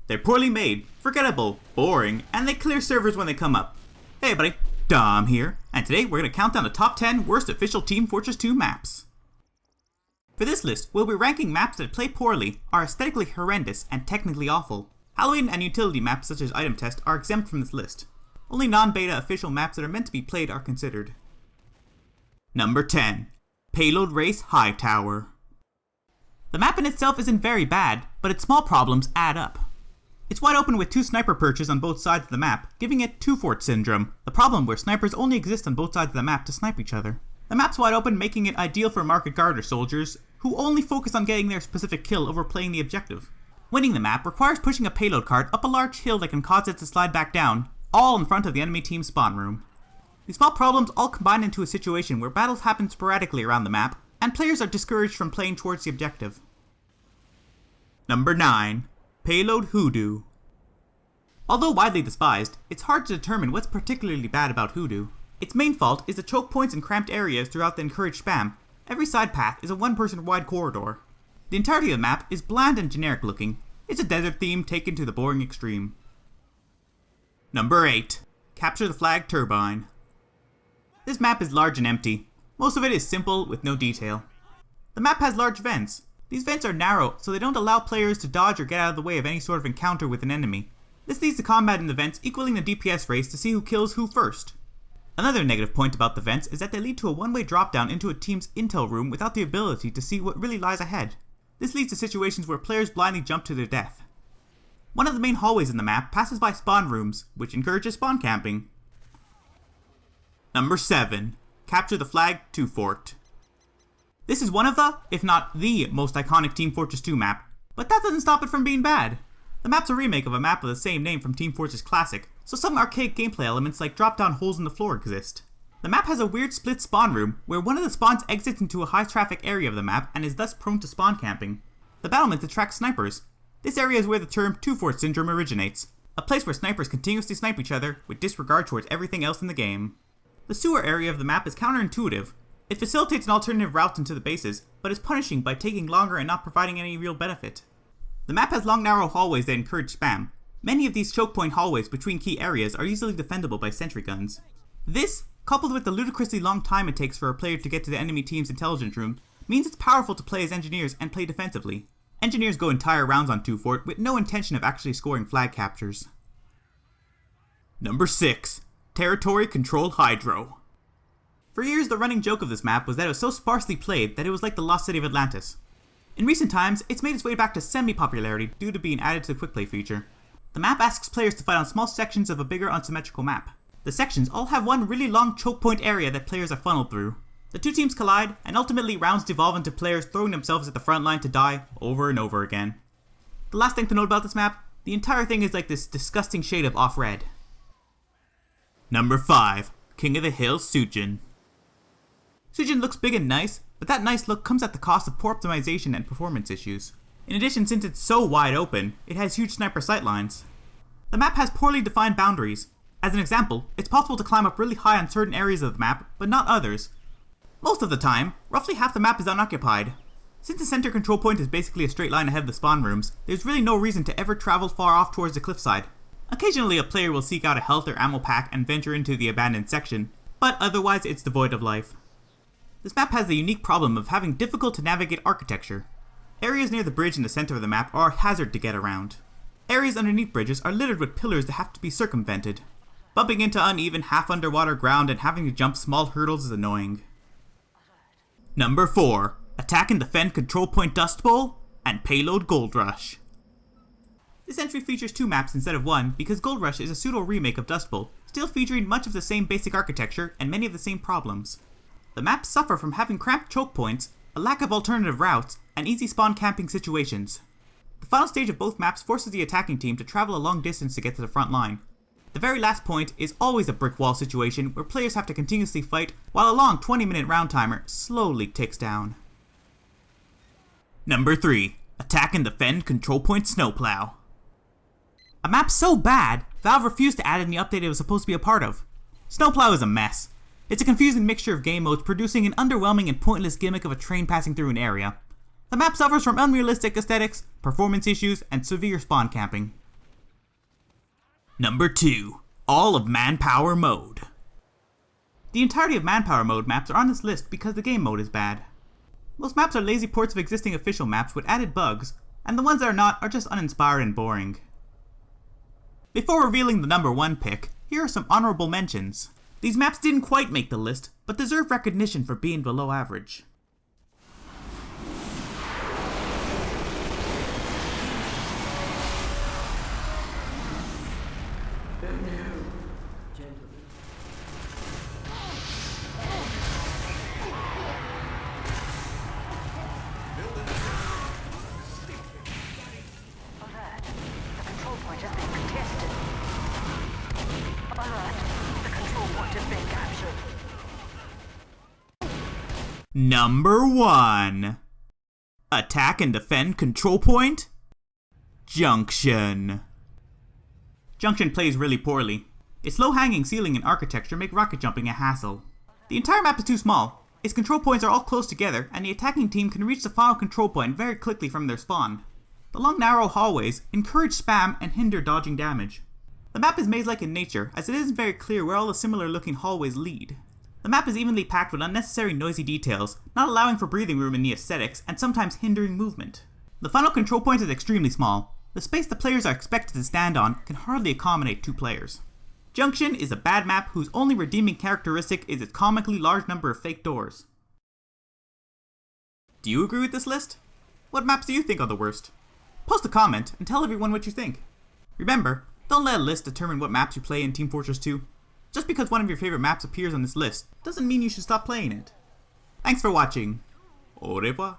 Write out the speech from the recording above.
They're poorly made, forgettable, boring, and they clear servers when they come up. Hey buddy, Dom here, and today we're going to count down the top 10 worst official Team Fortress 2 maps. For this list, we'll be ranking maps that play poorly, are aesthetically horrendous, and technically awful. Halloween and utility maps such as Item Test are exempt from this list. Only non-beta official maps that are meant to be played are considered. Number 10. Payload Race Hightower. The map in itself isn't very bad, but its small problems add up. It's wide open with 2 sniper perches on both sides of the map, giving it two-fort syndrome, the problem where snipers only exist on both sides of the map to snipe each other. The map's wide open, making it ideal for market guard or soldiers, who only focus on getting their specific kill over playing the objective. Winning the map requires pushing a payload cart up a large hill that can cause it to slide back down, all in front of the enemy team's spawn room. These small problems all combine into a situation where battles happen sporadically around the map, and players are discouraged from playing towards the objective. Number 9. Payload Hoodoo. Although widely despised, it's hard to determine what's particularly bad about Hoodoo. Its main fault is the choke points and cramped areas throughout the encouraged spam. Every side path is a one-person wide corridor. The entirety of the map is bland and generic looking. It's a desert theme taken to the boring extreme. Number 8. Capture the Flag Turbine. This map is large and empty. Most of it is simple with no detail. The map has large vents. These vents are narrow, so they don't allow players to dodge or get out of the way of any sort of encounter with an enemy. This leads to combat in the vents equaling the DPS race to see who kills who first. Another negative point about the vents is that they lead to a one-way drop down into a team's intel room without the ability to see what really lies ahead. This leads to situations where players blindly jump to their death. One of the main hallways in the map passes by spawn rooms, which encourages spawn camping. Number 7. Capture the Flag 2 Fort. This is one of the, if not the, most iconic Team Fortress 2 map, but that doesn't stop it from being bad. The map's a remake of a map of the same name from Team Fortress Classic, so some archaic gameplay elements like drop-down holes in the floor exist. The map has a weird split spawn room, where one of the spawns exits into a high traffic area of the map and is thus prone to spawn camping. The battlements attract snipers. This area is where the term two-fort syndrome originates, a place where snipers continuously snipe each other with disregard towards everything else in the game. The sewer area of the map is counterintuitive. It facilitates an alternative route into the bases, but is punishing by taking longer and not providing any real benefit. The map has long narrow hallways that encourage spam. Many of these choke point hallways between key areas are easily defendable by sentry guns. This, coupled with the ludicrously long time it takes for a player to get to the enemy team's intelligence room, means it's powerful to play as engineers and play defensively. Engineers go entire rounds on 2 Fort with no intention of actually scoring flag captures. Number 6. Territory Control Hydro. For years, the running joke of this map was that it was so sparsely played that it was like the lost city of Atlantis. In recent times, it's made its way back to semi-popularity due to being added to the quick play feature. The map asks players to fight on small sections of a bigger unsymmetrical map. The sections all have one really long choke point area that players are funneled through. The two teams collide, and ultimately rounds devolve into players throwing themselves at the front line to die over and over again. The last thing to note about this map, the entire thing is like this disgusting shade of off-red. Number 5. King of the Hill Sujin. Sujin looks big and nice, but that nice look comes at the cost of poor optimization and performance issues. In addition, since it's so wide open, it has huge sniper sightlines. The map has poorly defined boundaries. As an example, it's possible to climb up really high on certain areas of the map, but not others. Most of the time, roughly half the map is unoccupied. Since the center control point is basically a straight line ahead of the spawn rooms, there's really no reason to ever travel far off towards the cliffside. Occasionally a player will seek out a health or ammo pack and venture into the abandoned section, but otherwise it's devoid of life. This map has the unique problem of having difficult to navigate architecture. Areas near the bridge in the center of the map are a hazard to get around. Areas underneath bridges are littered with pillars that have to be circumvented. Bumping into uneven half-underwater ground and having to jump small hurdles is annoying. Number 4. Attack and Defend Control Point Dust Bowl and Payload Gold Rush. This entry features 2 maps instead of 1 because Gold Rush is a pseudo-remake of Dust Bowl, still featuring much of the same basic architecture and many of the same problems. The maps suffer from having cramped choke points, a lack of alternative routes, and easy spawn camping situations. The final stage of both maps forces the attacking team to travel a long distance to get to the front line. The very last point is always a brick wall situation where players have to continuously fight while a long 20-minute round timer slowly ticks down. Number 3. Attack and Defend Control Point Snowplow. A map so bad, Valve refused to add in the update it was supposed to be a part of. Snowplow is a mess. It's a confusing mixture of game modes producing an underwhelming and pointless gimmick of a train passing through an area. The map suffers from unrealistic aesthetics, performance issues, and severe spawn camping. Number 2. All of Manpower Mode. The entirety of Manpower Mode maps are on this list because the game mode is bad. Most maps are lazy ports of existing official maps with added bugs, and the ones that are not are just uninspired and boring. Before revealing the number 1 pick, here are some honorable mentions. These maps didn't quite make the list, but deserve recognition for being below average. Number 1. Attack and defend control point? Junction. Junction plays really poorly. Its low-hanging ceiling and architecture make rocket jumping a hassle. The entire map is too small. Its control points are all close together, and the attacking team can reach the final control point very quickly from their spawn. The long narrow hallways encourage spam and hinder dodging damage. The map is maze-like in nature, as it isn't very clear where all the similar looking hallways lead. The map is evenly packed with unnecessary noisy details, not allowing for breathing room in the aesthetics, and sometimes hindering movement. The final control point is extremely small. The space the players are expected to stand on can hardly accommodate 2 players. Junction is a bad map whose only redeeming characteristic is its comically large number of fake doors. Do you agree with this list? What maps do you think are the worst? Post a comment and tell everyone what you think. Remember, don't let a list determine what maps you play in Team Fortress 2. Just because one of your favorite maps appears on this list doesn't mean you should stop playing it. Thanks for watching. Au revoir.